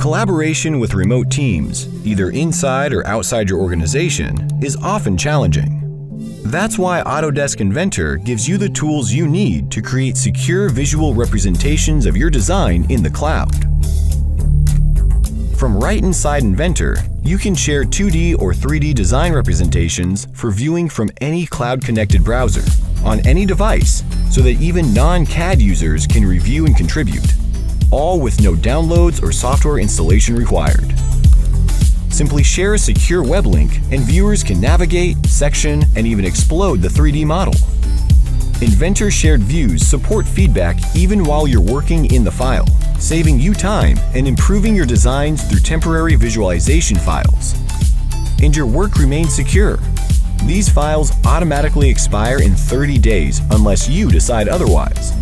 Collaboration with remote teams, either inside or outside your organization, is often challenging. That's why Autodesk Inventor gives you the tools you need to create secure visual representations of your design in the cloud. From right inside Inventor, you can share 2D or 3D design representations for viewing from any cloud-connected browser, on any device, so that even non-CAD users can review and contribute, all with no downloads or software installation required. Simply share a secure web link and viewers can navigate, section, and even explode the 3D model. Inventor shared views support feedback even while you're working in the file, saving you time and improving your designs through temporary visualization files. And your work remains secure. These files automatically expire in 30 days unless you decide otherwise.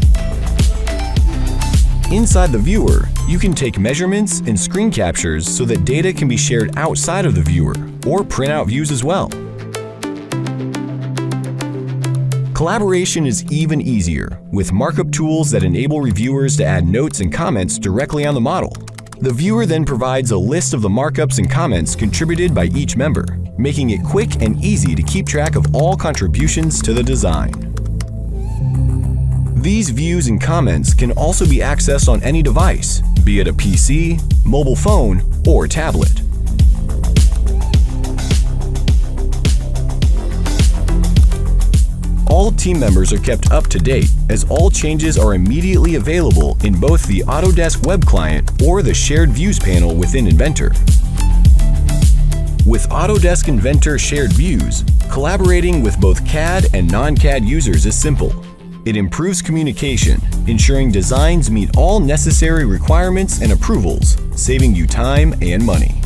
Inside the viewer, you can take measurements and screen captures so that data can be shared outside of the viewer, or print out views as well. Collaboration is even easier with markup tools that enable reviewers to add notes and comments directly on the model. The viewer then provides a list of the markups and comments contributed by each member, making it quick and easy to keep track of all contributions to the design. These views and comments can also be accessed on any device, be it a PC, mobile phone, or tablet. All team members are kept up to date, as all changes are immediately available in both the Autodesk web client or the Shared Views panel within Inventor. With Autodesk Inventor Shared Views, collaborating with both CAD and non-CAD users is simple. It improves communication, ensuring designs meet all necessary requirements and approvals, saving you time and money.